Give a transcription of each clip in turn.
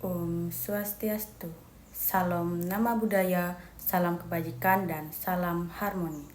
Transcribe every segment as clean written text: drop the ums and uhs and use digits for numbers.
Om Swastiastu, Salam Nama Budaya, Salam Kebajikan, dan Salam Harmoni.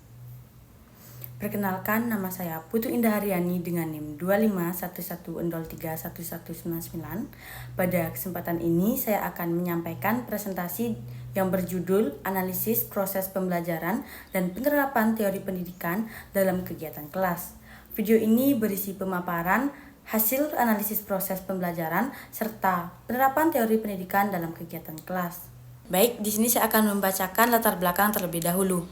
Perkenalkan, nama saya Putu Indah Haryani dengan NIM 2511031199. Pada kesempatan ini saya akan menyampaikan presentasi yang berjudul Analisis Proses Pembelajaran dan Penerapan Teori Pendidikan dalam Kegiatan Kelas. Video ini berisi pemaparan hasil analisis proses pembelajaran serta penerapan teori pendidikan dalam kegiatan kelas. Baik, di sini saya akan membacakan latar belakang terlebih dahulu.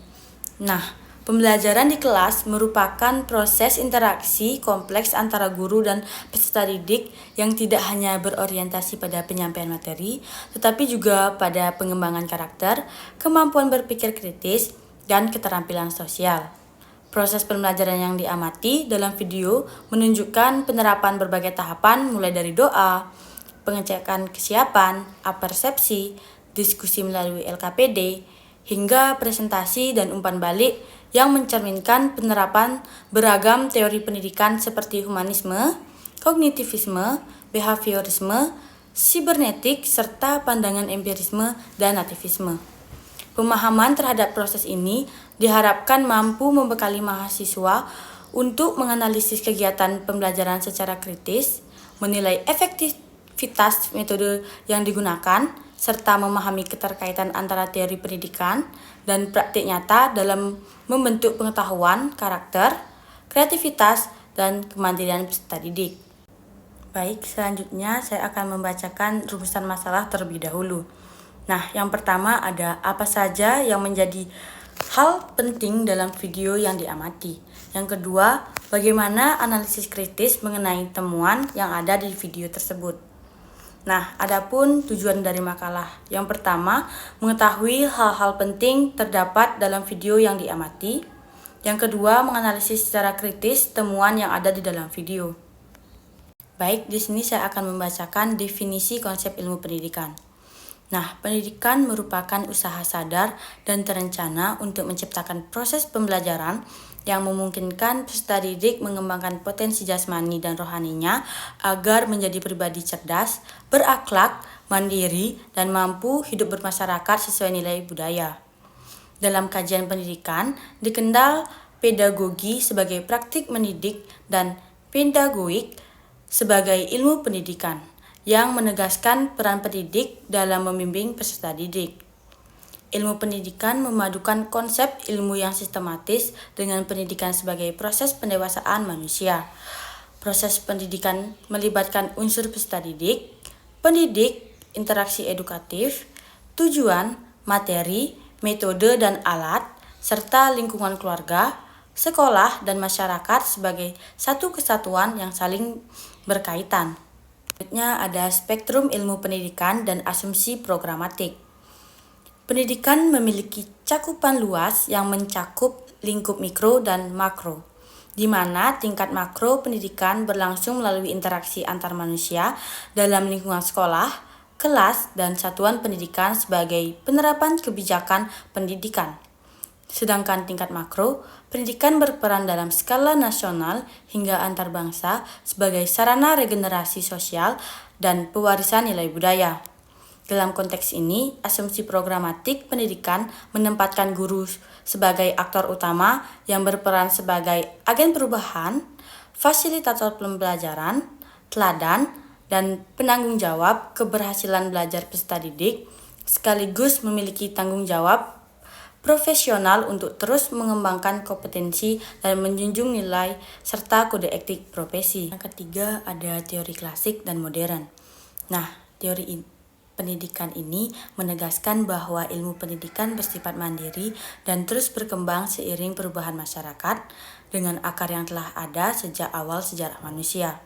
Nah, pembelajaran di kelas merupakan proses interaksi kompleks antara guru dan peserta didik yang tidak hanya berorientasi pada penyampaian materi, tetapi juga pada pengembangan karakter, kemampuan berpikir kritis, dan keterampilan sosial. Proses pembelajaran yang diamati dalam video menunjukkan penerapan berbagai tahapan mulai dari doa, pengecekan kesiapan, apersepsi, diskusi melalui LKPD, hingga presentasi dan umpan balik yang mencerminkan penerapan beragam teori pendidikan seperti humanisme, kognitivisme, behaviorisme, sibernetik, serta pandangan empirisme dan nativisme. Pemahaman terhadap proses ini diharapkan mampu membekali mahasiswa untuk menganalisis kegiatan pembelajaran secara kritis, menilai efektivitas metode yang digunakan, serta memahami keterkaitan antara teori pendidikan dan praktik nyata dalam membentuk pengetahuan, karakter, kreativitas, dan kemandirian peserta didik. Baik, selanjutnya saya akan membacakan rumusan masalah terlebih dahulu. Nah, yang pertama ada apa saja yang menjadi hal penting dalam video yang diamati. Yang kedua, bagaimana analisis kritis mengenai temuan yang ada di video tersebut. Nah, adapun tujuan dari makalah. Yang pertama, mengetahui hal-hal penting terdapat dalam video yang diamati. Yang kedua, menganalisis secara kritis temuan yang ada di dalam video. Baik, di sini saya akan membacakan definisi konsep ilmu pendidikan. Nah, pendidikan merupakan usaha sadar dan terencana untuk menciptakan proses pembelajaran yang memungkinkan peserta didik mengembangkan potensi jasmani dan rohaninya agar menjadi pribadi cerdas, berakhlak, mandiri, dan mampu hidup bermasyarakat sesuai nilai budaya. Dalam kajian pendidikan, dikenal pedagogi sebagai praktik mendidik dan pedagogik sebagai ilmu pendidikan yang menegaskan peran pendidik dalam membimbing peserta didik. Ilmu pendidikan memadukan konsep ilmu yang sistematis dengan pendidikan sebagai proses pendewasaan manusia. Proses pendidikan melibatkan unsur peserta didik, pendidik, interaksi edukatif, tujuan, materi, metode dan alat, serta lingkungan keluarga, sekolah, dan masyarakat sebagai satu kesatuan yang saling berkaitan. Selanjutnya ada spektrum ilmu pendidikan dan asumsi programatik. Pendidikan memiliki cakupan luas yang mencakup lingkup mikro dan makro, di mana tingkat makro pendidikan berlangsung melalui interaksi antar manusia dalam lingkungan sekolah, kelas, dan satuan pendidikan sebagai penerapan kebijakan pendidikan. Sedangkan tingkat makro, pendidikan berperan dalam skala nasional hingga antar bangsa sebagai sarana regenerasi sosial dan pewarisan nilai budaya. Dalam konteks ini, asumsi programatik pendidikan menempatkan guru sebagai aktor utama yang berperan sebagai agen perubahan, fasilitator pembelajaran, teladan, dan penanggung jawab keberhasilan belajar peserta didik, sekaligus memiliki tanggung jawab profesional untuk terus mengembangkan kompetensi dan menjunjung nilai serta kode etik profesi. Yang ketiga ada teori klasik dan modern. Nah, teori pendidikan ini menegaskan bahwa ilmu pendidikan bersifat mandiri dan terus berkembang seiring perubahan masyarakat dengan akar yang telah ada sejak awal sejarah manusia.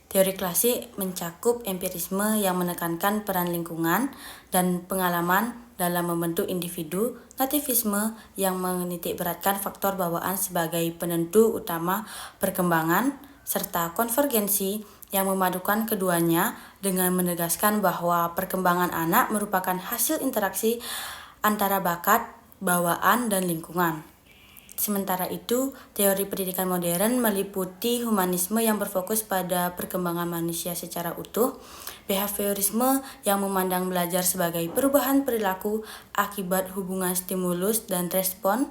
Teori klasik mencakup empirisme yang menekankan peran lingkungan dan pengalaman dalam membentuk individu, nativisme yang menitikberatkan faktor bawaan sebagai penentu utama perkembangan, serta konvergensi yang memadukan keduanya dengan menegaskan bahwa perkembangan anak merupakan hasil interaksi antara bakat, bawaan, dan lingkungan. Sementara itu, teori pendidikan modern meliputi humanisme yang berfokus pada perkembangan manusia secara utuh, behaviorisme yang memandang belajar sebagai perubahan perilaku akibat hubungan stimulus dan respon,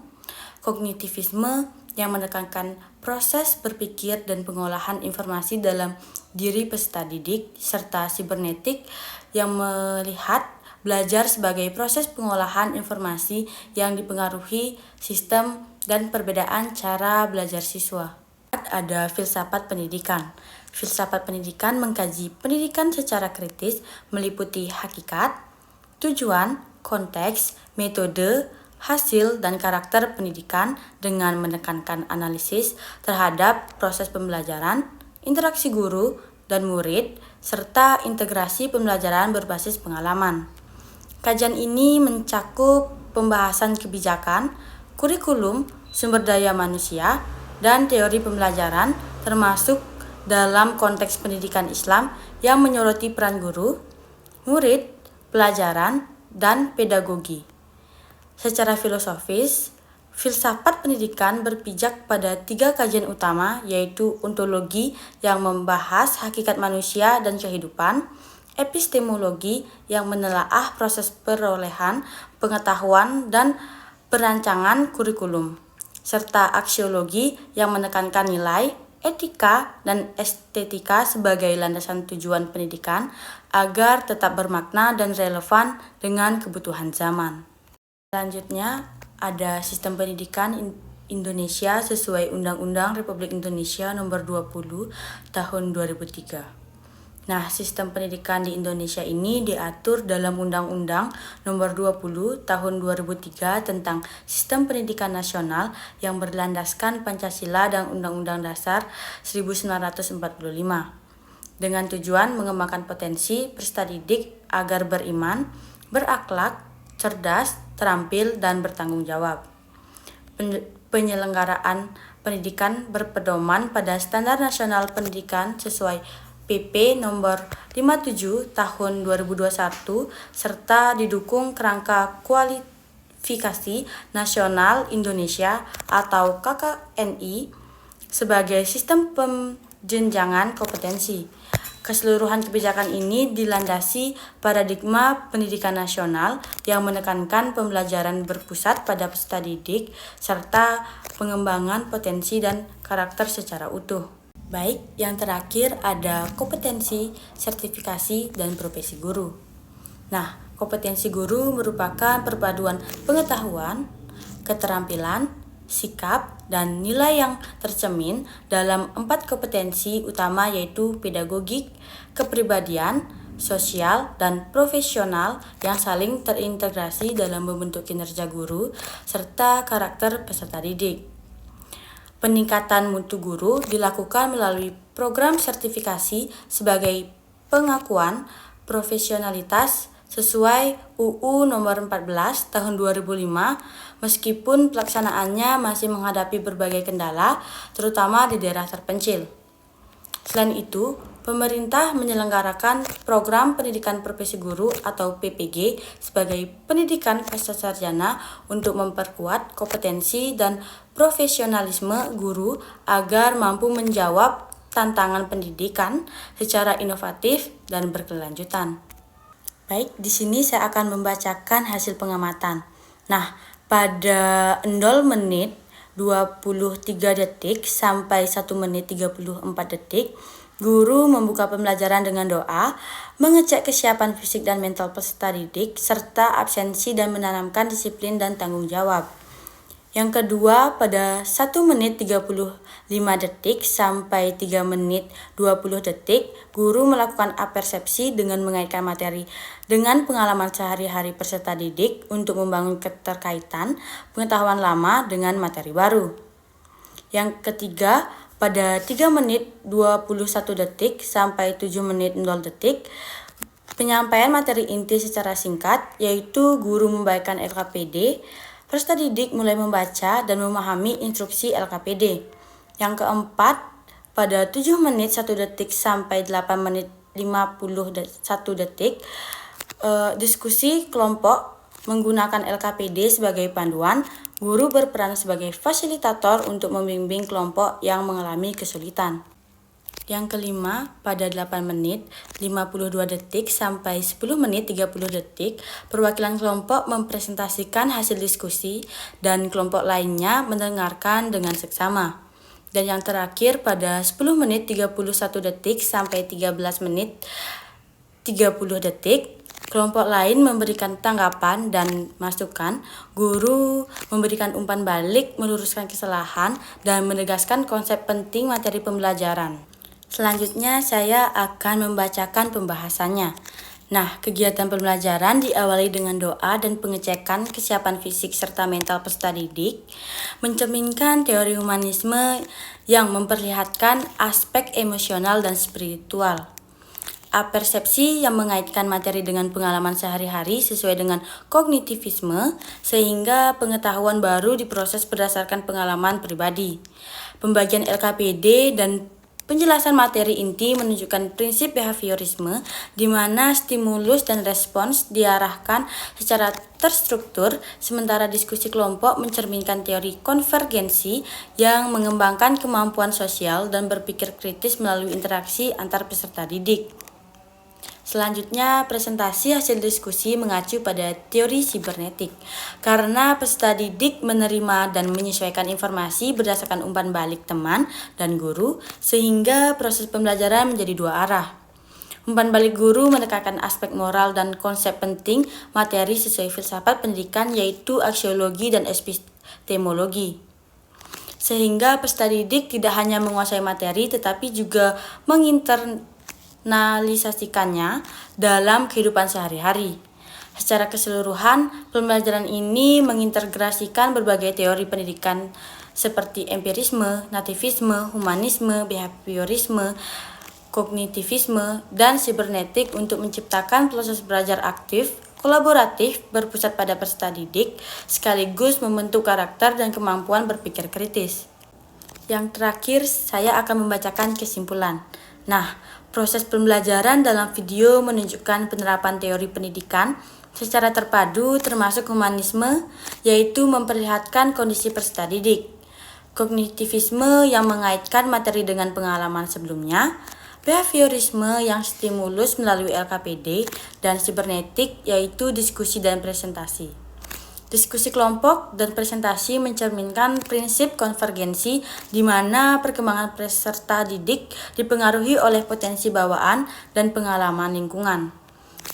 kognitivisme yang menekankan proses berpikir dan pengolahan informasi dalam diri peserta didik, serta sibernetik yang melihat belajar sebagai proses pengolahan informasi yang dipengaruhi sistem dan perbedaan cara belajar siswa. Ada filsafat pendidikan. Filsafat pendidikan mengkaji pendidikan secara kritis, meliputi hakikat, tujuan, konteks, metode, hasil, dan karakter pendidikan dengan menekankan analisis terhadap proses pembelajaran, interaksi guru dan murid, serta integrasi pembelajaran berbasis pengalaman. Kajian ini mencakup pembahasan kebijakan, kurikulum, sumber daya manusia, dan teori pembelajaran termasuk dalam konteks pendidikan Islam yang menyoroti peran guru, murid, pelajaran, dan pedagogi. Secara filosofis, filsafat pendidikan berpijak pada 3 kajian utama, yaitu ontologi yang membahas hakikat manusia dan kehidupan, epistemologi yang menelaah proses perolehan pengetahuan dan perancangan kurikulum, serta aksiologi yang menekankan nilai, etika, dan estetika sebagai landasan tujuan pendidikan agar tetap bermakna dan relevan dengan kebutuhan zaman. Selanjutnya, ada sistem pendidikan Indonesia sesuai Undang-Undang Republik Indonesia Nomor 20 Tahun 2003. Nah, sistem pendidikan di Indonesia ini diatur dalam Undang-Undang Nomor 20 Tahun 2003 tentang Sistem Pendidikan Nasional yang berlandaskan Pancasila dan Undang-Undang Dasar 1945 dengan tujuan mengembangkan potensi peserta didik agar beriman, berakhlak, cerdas, terampil, dan bertanggung jawab. Penyelenggaraan pendidikan berpedoman pada Standar Nasional Pendidikan sesuai PP nomor 57 tahun 2021 serta didukung kerangka kualifikasi nasional Indonesia atau KKNI sebagai sistem penjenjangan kompetensi. Keseluruhan kebijakan ini dilandasi paradigma pendidikan nasional yang menekankan pembelajaran berpusat pada peserta didik serta pengembangan potensi dan karakter secara utuh. Baik, yang terakhir ada kompetensi, sertifikasi, dan profesi guru. Nah, kompetensi guru merupakan perpaduan pengetahuan, keterampilan, sikap, dan nilai yang tercermin dalam 4 kompetensi utama yaitu pedagogik, kepribadian, sosial, dan profesional yang saling terintegrasi dalam membentuk kinerja guru serta karakter peserta didik. Peningkatan mutu guru dilakukan melalui program sertifikasi sebagai pengakuan profesionalitas sesuai UU Nomor 14 Tahun 2005 meskipun pelaksanaannya masih menghadapi berbagai kendala terutama di daerah terpencil. Selain itu, pemerintah menyelenggarakan program pendidikan profesi guru atau PPG sebagai pendidikan pascasarjana untuk memperkuat kompetensi dan profesionalisme guru agar mampu menjawab tantangan pendidikan secara inovatif dan berkelanjutan. Baik, di sini saya akan membacakan hasil pengamatan. Nah, pada 0 menit 23 detik sampai 1 menit 34 detik, guru membuka pembelajaran dengan doa, mengecek kesiapan fisik dan mental peserta didik, serta absensi dan menanamkan disiplin dan tanggung jawab. Yang kedua, pada 1 menit 35 detik sampai 3 menit 20 detik, guru melakukan apersepsi dengan mengaitkan materi dengan pengalaman sehari-hari peserta didik untuk membangun keterkaitan pengetahuan lama dengan materi baru. Yang ketiga, pada 3 menit 21 detik sampai 7 menit 0 detik, penyampaian materi inti secara singkat, yaitu guru membacakan LKPD, peserta didik mulai membaca dan memahami instruksi LKPD. Yang keempat, pada 7 menit 1 detik sampai 8 menit 51 detik, diskusi kelompok Menggunakan LKPD sebagai panduan, guru berperan sebagai fasilitator untuk membimbing kelompok yang mengalami kesulitan. Yang kelima, pada 8 menit 52 detik sampai 10 menit 30 detik, perwakilan kelompok mempresentasikan hasil diskusi dan kelompok lainnya mendengarkan dengan seksama. Dan yang terakhir, pada 10 menit 31 detik sampai 13 menit 30 detik, kelompok lain memberikan tanggapan dan masukan, guru memberikan umpan balik, meluruskan kesalahan, dan menegaskan konsep penting materi pembelajaran. Selanjutnya, saya akan membacakan pembahasannya. Nah, kegiatan pembelajaran diawali dengan doa dan pengecekan kesiapan fisik serta mental peserta didik, mencerminkan teori humanisme yang memperlihatkan aspek emosional dan spiritual. Persepsi yang mengaitkan materi dengan pengalaman sehari-hari sesuai dengan kognitivisme, sehingga pengetahuan baru diproses berdasarkan pengalaman pribadi. Pembagian LKPD dan penjelasan materi inti menunjukkan prinsip behaviorisme, di mana stimulus dan respons diarahkan secara terstruktur, sementara diskusi kelompok mencerminkan teori konvergensi yang mengembangkan kemampuan sosial dan berpikir kritis melalui interaksi antar peserta didik. Selanjutnya, presentasi hasil diskusi mengacu pada teori sibernetik. Karena peserta didik menerima dan menyesuaikan informasi berdasarkan umpan balik teman dan guru, sehingga proses pembelajaran menjadi dua arah. Umpan balik guru menekankan aspek moral dan konsep penting materi sesuai filsafat pendidikan, yaitu aksiologi dan epistemologi. Sehingga peserta didik tidak hanya menguasai materi, tetapi juga menganalisasikannya dalam kehidupan sehari-hari. Secara keseluruhan, pembelajaran ini mengintegrasikan berbagai teori pendidikan seperti empirisme, nativisme, humanisme, behaviorisme, kognitivisme, dan sibernetik untuk menciptakan proses belajar aktif, kolaboratif, berpusat pada peserta didik, sekaligus membentuk karakter dan kemampuan berpikir kritis. Yang terakhir, saya akan membacakan kesimpulan. Nah, proses pembelajaran dalam video menunjukkan penerapan teori pendidikan secara terpadu termasuk humanisme, yaitu memperlihatkan kondisi peserta didik, kognitivisme yang mengaitkan materi dengan pengalaman sebelumnya, behaviorisme yang stimulus melalui LKPD, dan sibernetik yaitu diskusi dan presentasi. Diskusi kelompok dan presentasi mencerminkan prinsip konvergensi di mana perkembangan peserta didik dipengaruhi oleh potensi bawaan dan pengalaman lingkungan,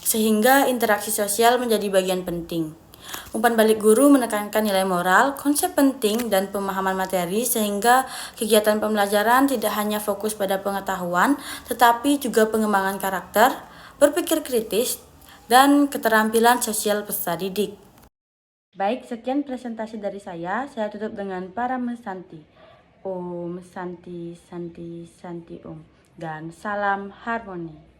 sehingga interaksi sosial menjadi bagian penting. Umpan balik guru menekankan nilai moral, konsep penting, dan pemahaman materi, sehingga kegiatan pembelajaran tidak hanya fokus pada pengetahuan, tetapi juga pengembangan karakter, berpikir kritis, dan keterampilan sosial peserta didik. Baik, sekian presentasi dari saya. Saya tutup dengan Parama Santi. Om Santi Santi Santi Om. Dan salam harmoni.